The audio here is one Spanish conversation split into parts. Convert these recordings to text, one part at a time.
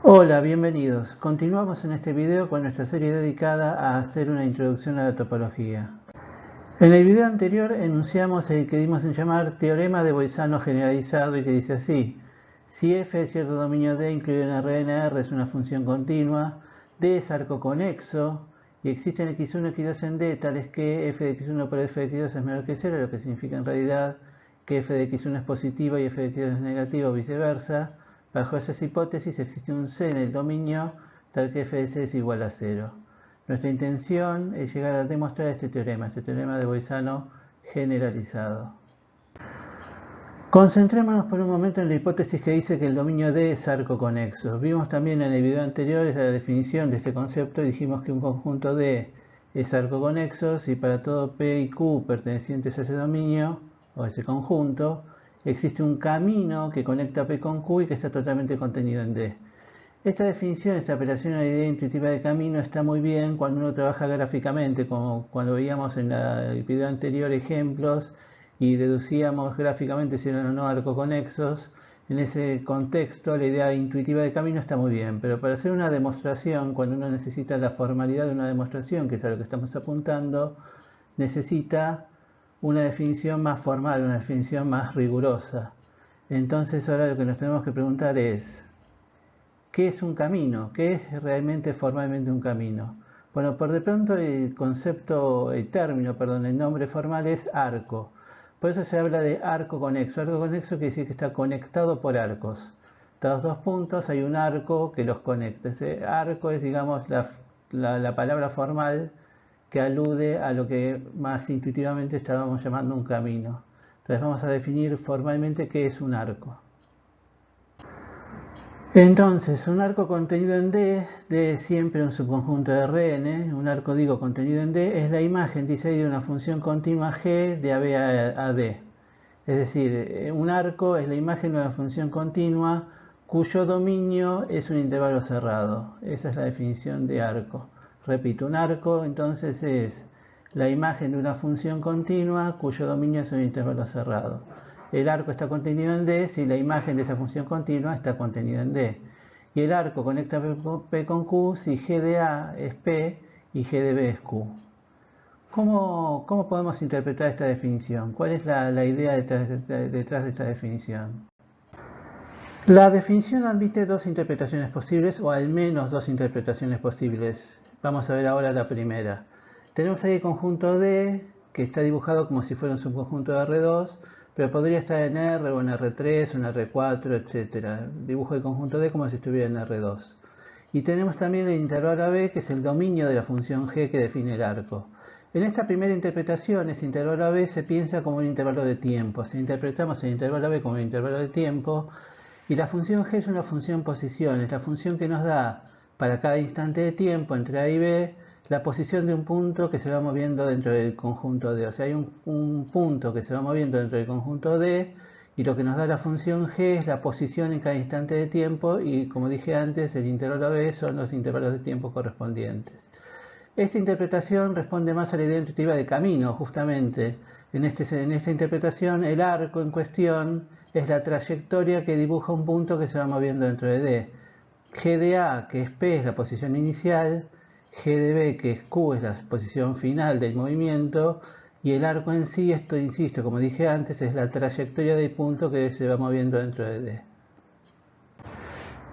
Hola, bienvenidos. Continuamos en este video con nuestra serie dedicada a hacer una introducción a la topología. En el video anterior enunciamos el que dimos en llamar teorema de Bolzano generalizado y que dice así: si f de cierto dominio D incluido en Rn es una función continua, D es arcoconexo y existen x1 y x2 en D tales que f de x1 por f de x2 es menor que 0, lo que significa en realidad que f de x1 es positivo y f de x2 es negativo o viceversa. Bajo esas hipótesis existe un C en el dominio tal que f de C es igual a 0. Nuestra intención es llegar a demostrar este teorema de Bolzano generalizado. Concentrémonos por un momento en la hipótesis que dice que el dominio D es arcoconexo. Vimos también en el video anterior la definición de este concepto y dijimos que un conjunto D es arcoconexo si para todo P y Q pertenecientes a ese dominio o ese conjunto existe un camino que conecta P con Q y que está totalmente contenido en D. Esta definición, esta operación a la idea intuitiva de camino está muy bien cuando uno trabaja gráficamente, como cuando veíamos en el video anterior ejemplos y deducíamos gráficamente si eran o no arcoconexos. En ese contexto la idea intuitiva de camino está muy bien, pero para hacer una demostración, cuando uno necesita la formalidad de una demostración, que es a lo que estamos apuntando, necesita una definición más formal, una definición más rigurosa. Entonces ahora lo que nos tenemos que preguntar es: ¿qué es un camino? ¿Qué es realmente formalmente un camino? Bueno, por de pronto el nombre formal es arco. Por eso se habla de arco conexo. Arco conexo quiere decir que está conectado por arcos. Tras dos puntos hay un arco que los conecta. Ese arco es, digamos, la palabra formal que alude a lo que más intuitivamente estábamos llamando un camino. Entonces vamos a definir formalmente qué es un arco. Entonces, un arco contenido en D es siempre un subconjunto de Rn. Un arco, digo, contenido en D es la imagen, dice ahí, de una función continua G de AB a D. Es decir, un arco es la imagen de una función continua cuyo dominio es un intervalo cerrado. Esa es la definición de arco. Repito, un arco entonces es la imagen de una función continua cuyo dominio es un intervalo cerrado. El arco está contenido en D si la imagen de esa función continua está contenida en D. Y el arco conecta P con Q si G de A es P y G de B es Q. ¿Cómo podemos interpretar esta definición? ¿Cuál es la idea detrás de esta definición? La definición admite dos interpretaciones posibles, o al menos dos interpretaciones posibles. Vamos a ver ahora la primera. Tenemos ahí el conjunto D, que está dibujado como si fuera un subconjunto de R2, pero podría estar en R o en R3 o en R4, etc. Dibujo el conjunto D como si estuviera en R2. Y tenemos también el intervalo AB, que es el dominio de la función G que define el arco. En esta primera interpretación, ese intervalo AB se piensa como un intervalo de tiempo. Si interpretamos el intervalo AB como un intervalo de tiempo, y la función G es una función posición, es la función que nos da para cada instante de tiempo entre A y B la posición de un punto que se va moviendo dentro del conjunto D. O sea, hay un punto que se va moviendo dentro del conjunto D y lo que nos da la función G es la posición en cada instante de tiempo y, como dije antes, el intervalo B son los intervalos de tiempo correspondientes. Esta interpretación responde más a la idea intuitiva de camino, justamente. En esta interpretación, el arco en cuestión es la trayectoria que dibuja un punto que se va moviendo dentro de D. G de A, que es P, es la posición inicial, G de B, que es Q, es la posición final del movimiento, y el arco en sí, esto insisto, como dije antes, es la trayectoria del punto que se va moviendo dentro de D.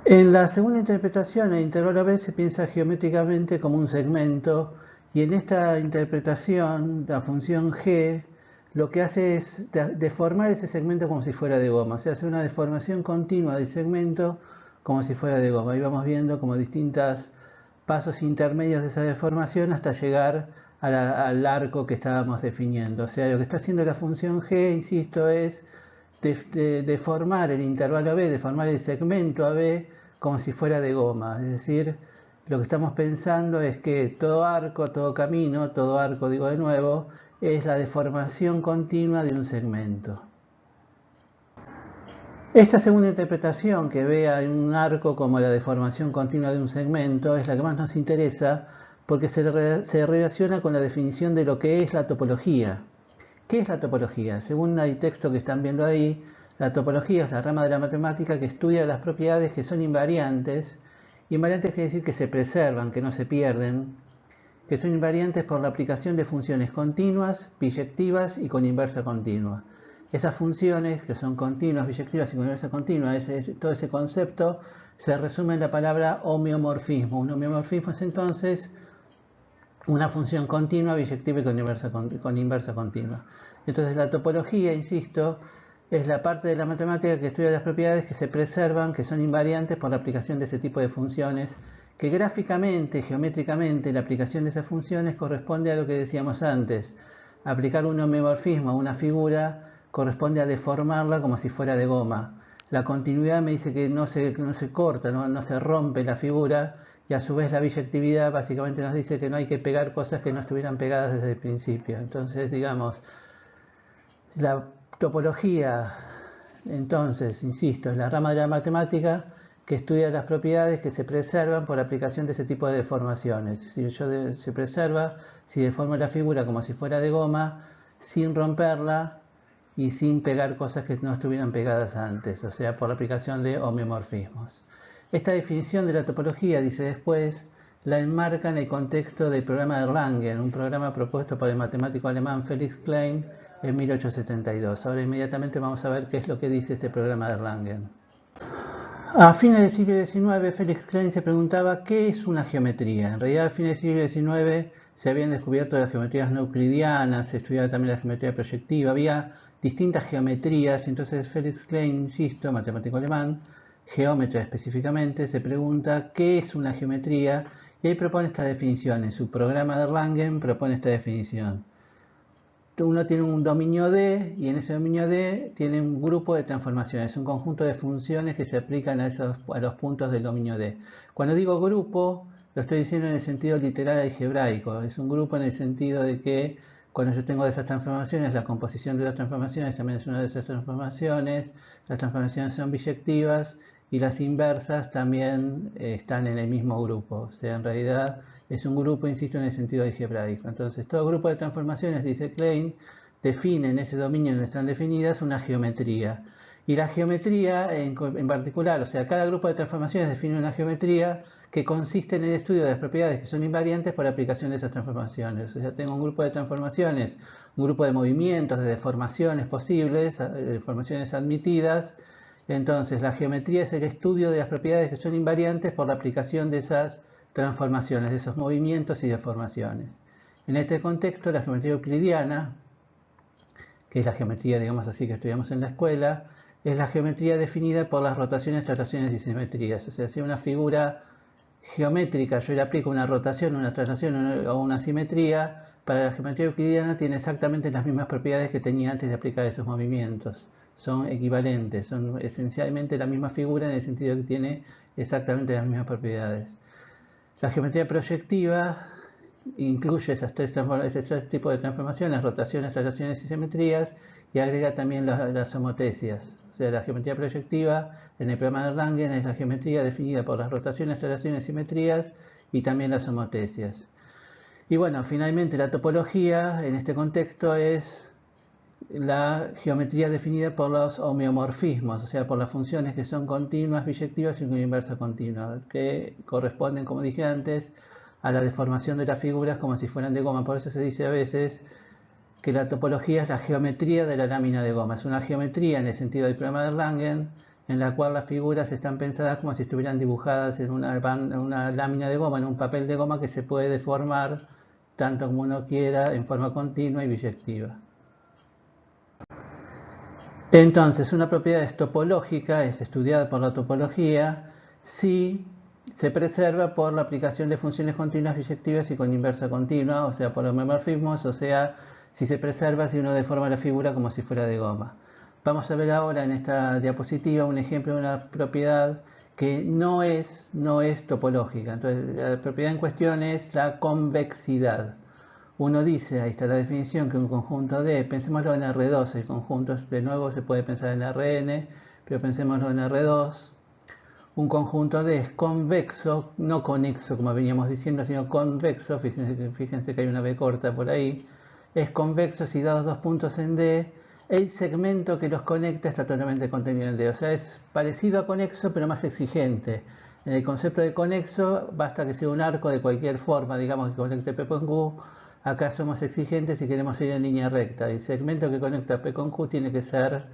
En la segunda interpretación, el intervalo B se piensa geométricamente como un segmento, y en esta interpretación, la función G lo que hace es deformar ese segmento como si fuera de goma, o sea, hace una deformación continua del segmento como si fuera de goma. Y vamos viendo como distintos pasos intermedios de esa deformación hasta llegar al arco que estábamos definiendo. O sea, lo que está haciendo la función G, insisto, es deformar el intervalo AB, deformar el segmento AB como si fuera de goma. Es decir, lo que estamos pensando es que todo arco, todo camino, todo arco, digo de nuevo, es la deformación continua de un segmento. Esta segunda interpretación, que ve a un arco como la deformación continua de un segmento, es la que más nos interesa porque se relaciona con la definición de lo que es la topología. ¿Qué es la topología? Según el texto que están viendo ahí, la topología es la rama de la matemática que estudia las propiedades que son invariantes Invariantes quiere decir que se preservan, que no se pierden, que son invariantes por la aplicación de funciones continuas, biyectivas y con inversa continua. Esas funciones que son continuas, biyectivas y con inversa continua, todo ese concepto se resume en la palabra homeomorfismo. Un homeomorfismo es entonces una función continua, biyectiva y con inversa continua. Entonces la topología, insisto, es la parte de la matemática que estudia las propiedades que se preservan, que son invariantes por la aplicación de ese tipo de funciones, que gráficamente, geométricamente, la aplicación de esas funciones corresponde a lo que decíamos antes. Aplicar un homeomorfismo a una figura corresponde a deformarla como si fuera de goma. La continuidad me dice que no se corta, no se rompe la figura, y a su vez la biyectividad básicamente nos dice que no hay que pegar cosas que no estuvieran pegadas desde el principio. Entonces, digamos, la topología, entonces, insisto, es la rama de la matemática que estudia las propiedades que se preservan por la aplicación de ese tipo de deformaciones. Si se preserva, si deformo la figura como si fuera de goma, sin romperla y sin pegar cosas que no estuvieran pegadas antes, o sea, por la aplicación de homeomorfismos. Esta definición de la topología, dice después, la enmarca en el contexto del programa de Erlangen, un programa propuesto por el matemático alemán Felix Klein en 1872. Ahora inmediatamente vamos a ver qué es lo que dice este programa de Erlangen. A fines del siglo XIX, Felix Klein se preguntaba qué es una geometría. En realidad, a fines del siglo XIX se habían descubierto las geometrías no euclidianas, se estudiaba también la geometría proyectiva, había distintas geometrías. Entonces Felix Klein, insisto, matemático alemán, geómetra específicamente, se pregunta qué es una geometría y ahí propone esta definición. En su programa de Erlangen propone esta definición. Uno tiene un dominio D y en ese dominio D tiene un grupo de transformaciones, un conjunto de funciones que se aplican a los puntos del dominio D. Cuando digo grupo, lo estoy diciendo en el sentido literal algebraico. Es un grupo en el sentido de que cuando yo tengo esas transformaciones, la composición de las transformaciones también es una de esas transformaciones. Las transformaciones son biyectivas y las inversas también están en el mismo grupo. O sea, en realidad es un grupo, insisto, en el sentido algebraico. Entonces, todo grupo de transformaciones, dice Klein, define en ese dominio donde están definidas una geometría. Y la geometría en particular, o sea, cada grupo de transformaciones define una geometría que consiste en el estudio de las propiedades que son invariantes por aplicación de esas transformaciones. O sea, tengo un grupo de transformaciones, un grupo de movimientos, de deformaciones posibles, deformaciones admitidas. Entonces, la geometría es el estudio de las propiedades que son invariantes por la aplicación de esas transformaciones, de esos movimientos y deformaciones. En este contexto, la geometría euclidiana, que es la geometría, digamos así, que estudiamos en la escuela, es la geometría definida por las rotaciones, traslaciones y simetrías. O sea, si una figura geométrica yo le aplico una rotación, una traslación o una simetría, para la geometría euclidiana tiene exactamente las mismas propiedades que tenía antes de aplicar esos movimientos. Son equivalentes, son esencialmente la misma figura en el sentido que tiene exactamente las mismas propiedades. La geometría proyectiva incluye ese tres tipos de transformaciones, rotaciones, traslaciones y simetrías, y agrega también las homotesias. O sea, la geometría proyectiva en el programa de Erlangen es la geometría definida por las rotaciones, traslaciones, simetrías y también las homotesias. Y bueno, finalmente la topología en este contexto es la geometría definida por los homeomorfismos, o sea, por las funciones que son continuas, biyectivas y con inversa continua, que corresponden, como dije antes, a la deformación de las figuras como si fueran de goma. Por eso se dice a veces que la topología es la geometría de la lámina de goma. Es una geometría en el sentido del programa de Erlangen, en la cual las figuras están pensadas como si estuvieran dibujadas en una lámina de goma, en un papel de goma que se puede deformar tanto como uno quiera en forma continua y biyectiva. Entonces, una propiedad es topológica, es estudiada por la topología, si se preserva por la aplicación de funciones continuas biyectivas y con inversa continua, o sea, por homeomorfismos, o sea, si se preserva si uno deforma la figura como si fuera de goma. Vamos a ver ahora en esta diapositiva un ejemplo de una propiedad que no es topológica. Entonces, la propiedad en cuestión es la convexidad. Uno dice, ahí está la definición, que un conjunto D, pensémoslo en R2, el conjunto de nuevo se puede pensar en Rn, pero pensémoslo en R2. Un conjunto D es convexo, no conexo como veníamos diciendo, sino convexo, fíjense que hay una B corta por ahí. Es convexo si dados dos puntos en D, el segmento que los conecta está totalmente contenido en D. O sea, es parecido a conexo, pero más exigente. En el concepto de conexo, basta que sea un arco de cualquier forma, digamos que conecte P con Q. Acá somos exigentes y queremos ir en línea recta. El segmento que conecta P con Q tiene que estar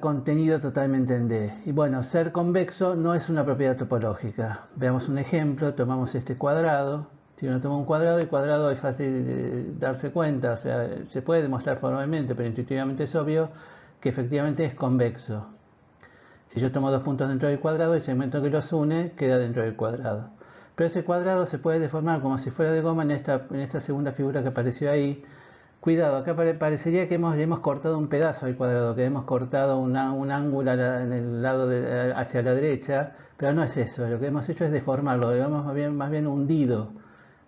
contenido totalmente en D. Y bueno, ser convexo no es una propiedad topológica. Veamos un ejemplo, tomamos este cuadrado. Si uno toma un cuadrado, el cuadrado es fácil de darse cuenta, o sea, se puede demostrar formalmente, pero intuitivamente es obvio que efectivamente es convexo. Si yo tomo dos puntos dentro del cuadrado, el segmento que los une queda dentro del cuadrado. Pero ese cuadrado se puede deformar como si fuera de goma en esta segunda figura que apareció ahí. Cuidado, acá parecería que hemos cortado un pedazo del cuadrado, que hemos cortado un ángulo en el lado hacia la derecha, pero no es eso. Lo que hemos hecho es deformarlo, lo hemos más bien hundido,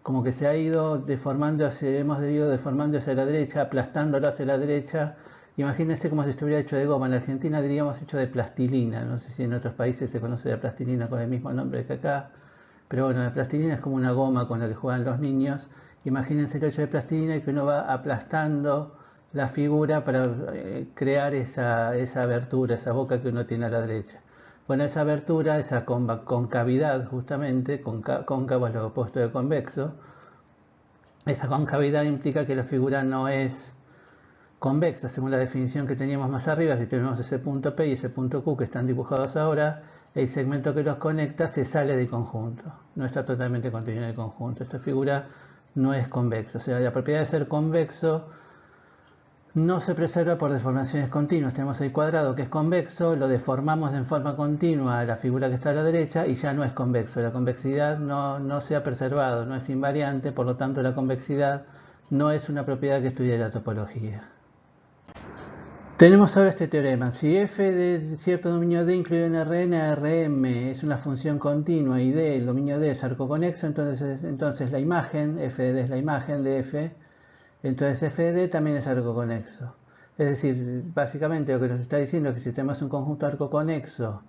como que se ha ido deformando, hemos ido deformando hacia la derecha, aplastándolo hacia la derecha. Imagínense como si estuviera hecho de goma. En Argentina diríamos hecho de plastilina. No sé si en otros países se conoce la plastilina con el mismo nombre que acá. Pero bueno, la plastilina es como una goma con la que juegan los niños. Imagínense el hecho de plastilina y que uno va aplastando la figura para crear esa abertura, esa boca que uno tiene a la derecha. Bueno, esa abertura, esa concavidad justamente, cóncavo es lo opuesto de convexo, esa concavidad implica que la figura no es convexa, según la definición que teníamos más arriba. Si tenemos ese punto P y ese punto Q que están dibujados ahora, el segmento que los conecta se sale del conjunto, no está totalmente contenido en el conjunto. Esta figura no es convexo, o sea, la propiedad de ser convexo no se preserva por deformaciones continuas. Tenemos el cuadrado que es convexo, lo deformamos en forma continua a la figura que está a la derecha y ya no es convexo. La convexidad no se ha preservado, no es invariante, por lo tanto la convexidad no es una propiedad que estudia la topología. Tenemos ahora este teorema. Si f de cierto dominio D incluido en Rn, Rm es una función continua y D, el dominio D es arco conexo, entonces la imagen, f de D es la imagen de f, entonces f de D también es arco conexo. Es decir, básicamente lo que nos está diciendo es que si tenemos un conjunto arco conexo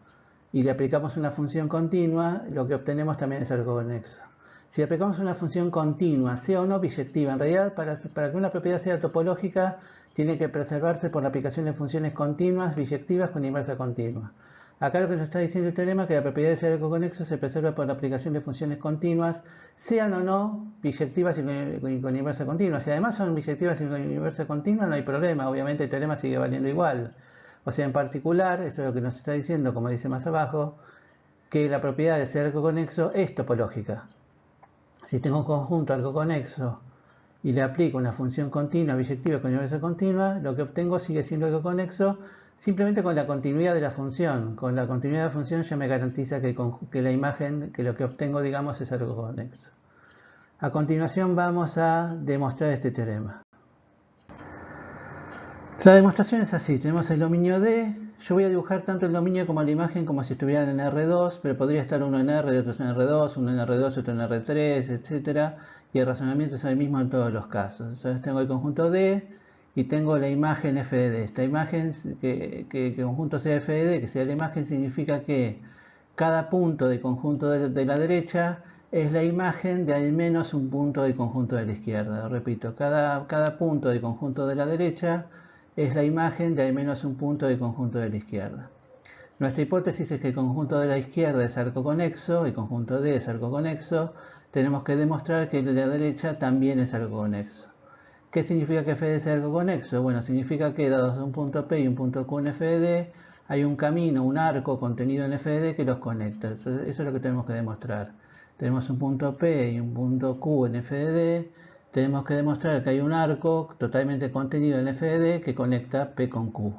y le aplicamos una función continua, lo que obtenemos también es arco conexo. Si aplicamos una función continua, sea o no biyectiva, en realidad para que una propiedad sea topológica, tiene que preservarse por la aplicación de funciones continuas, biyectivas con inversa continua. Acá lo que nos está diciendo el teorema es que la propiedad de ser arco conexo se preserva por la aplicación de funciones continuas, sean o no biyectivas y con inversa continua. Si además son biyectivas y con inversa continua, no hay problema, obviamente el teorema sigue valiendo igual. O sea, en particular, eso es lo que nos está diciendo, como dice más abajo, que la propiedad de ser arco conexo es topológica. Si tengo un conjunto arco conexo y le aplico una función continua, biyectiva con inversa continua, lo que obtengo sigue siendo arco conexo simplemente con la continuidad de la función. Con la continuidad de la función ya me garantiza que la imagen, que lo que obtengo, digamos, es arco conexo. A continuación vamos a demostrar este teorema. La demostración es así, tenemos el dominio D. Yo voy a dibujar tanto el dominio como la imagen como si estuvieran en R2, pero podría estar uno en R y otro en R2, uno en R2 y otro en R3, etc. Y el razonamiento es el mismo en todos los casos. Entonces tengo el conjunto D y tengo la imagen f de D. Esta imagen, que el conjunto sea f de D, que sea la imagen, significa que cada punto del conjunto de la derecha es la imagen de al menos un punto del conjunto de la izquierda. Repito, cada punto del conjunto de la derecha es la imagen de al menos un punto del conjunto de la izquierda. Nuestra hipótesis es que el conjunto de la izquierda es arco conexo, el conjunto D es arco conexo. Tenemos que demostrar que el de la derecha también es arco conexo. ¿Qué significa que f de D es arco conexo? Bueno, significa que dados un punto P y un punto Q en f de D, hay un camino, un arco contenido en f de D que los conecta. Eso es lo que tenemos que demostrar. Tenemos un punto P y un punto Q en f de D. Tenemos que demostrar que hay un arco totalmente contenido en f de D que conecta P con Q.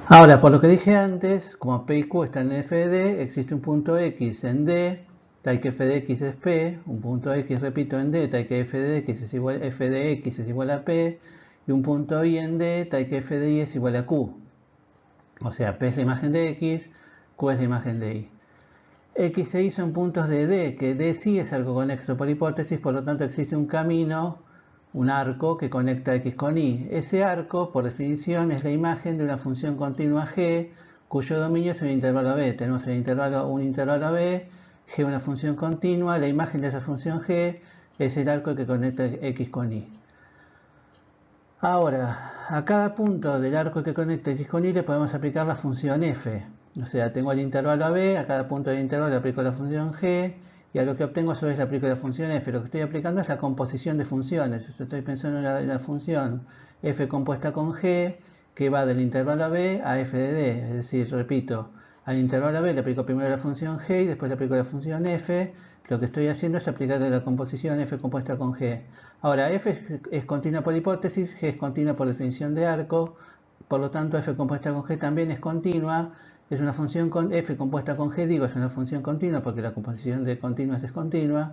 Ahora, por lo que dije antes, como P y Q están en f de D, existe un punto X en D, tal que f de X es P, un punto X, repito, en D, tal que f de X es igual, f de X es igual a P, y un punto Y en D, tal que f de Y es igual a Q. O sea, P es la imagen de X, Q es la imagen de Y. X e Y son puntos de D, que D sí es arco conexo por hipótesis, por lo tanto existe un camino, un arco que conecta X con Y. Ese arco, por definición, es la imagen de una función continua G, cuyo dominio es un intervalo B. Tenemos un intervalo B, G una función continua, la imagen de esa función G es el arco que conecta X con Y. Ahora, a cada punto del arco que conecta X con Y le podemos aplicar la función F. O sea, tengo el intervalo AB, a cada punto del intervalo aplico la función g, y a lo que obtengo a su vez le aplico la función f. Lo que estoy aplicando es la composición de funciones. Estoy pensando en la función f compuesta con g, que va del intervalo AB a f de d. Es decir, repito, al intervalo AB le aplico primero la función g y después le aplico la función f. Lo que estoy haciendo es aplicarle la composición f compuesta con g. Ahora, f es continua por hipótesis, g es continua por definición de arco, por lo tanto f compuesta con g también es continua. Es una función con f compuesta con g, digo, es una función continua porque la composición de continuas es continua.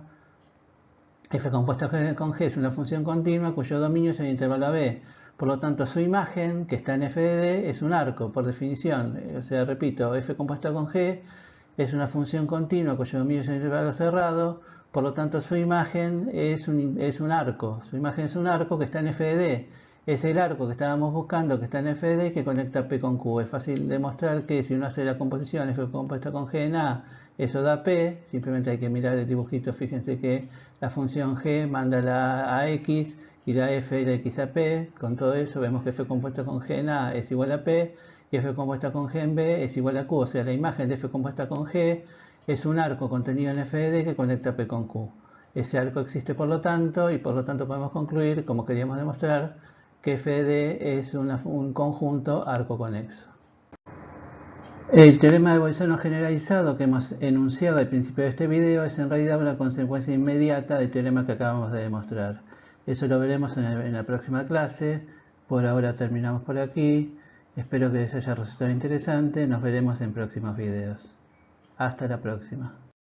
F compuesta con g es una función continua cuyo dominio es el intervalo AB. Por lo tanto, su imagen, que está en f de d, es un arco, por definición. O sea, repito, f compuesta con g es una función continua cuyo dominio es el intervalo cerrado. Por lo tanto, su imagen es un arco. Su imagen es un arco que está en f de d. Es el arco que estábamos buscando, que está en f de d, que conecta P con Q. Es fácil demostrar que si uno hace la composición f compuesta con g en A, eso da P. Simplemente hay que mirar el dibujito. Fíjense que la función g manda a x y la f y la x a P. Con todo eso vemos que f compuesta con g en A es igual a P y f compuesta con g en B es igual a Q. O sea, la imagen de f compuesta con g es un arco contenido en f de d que conecta P con Q. Ese arco existe por lo tanto, y por lo tanto podemos concluir, como queríamos demostrar, que f de d es un conjunto arco-conexo. El teorema de Bolzano generalizado que hemos enunciado al principio de este video es en realidad una consecuencia inmediata del teorema que acabamos de demostrar. Eso lo veremos en la próxima clase. Por ahora terminamos por aquí. Espero que les haya resultado interesante. Nos veremos en próximos videos. Hasta la próxima.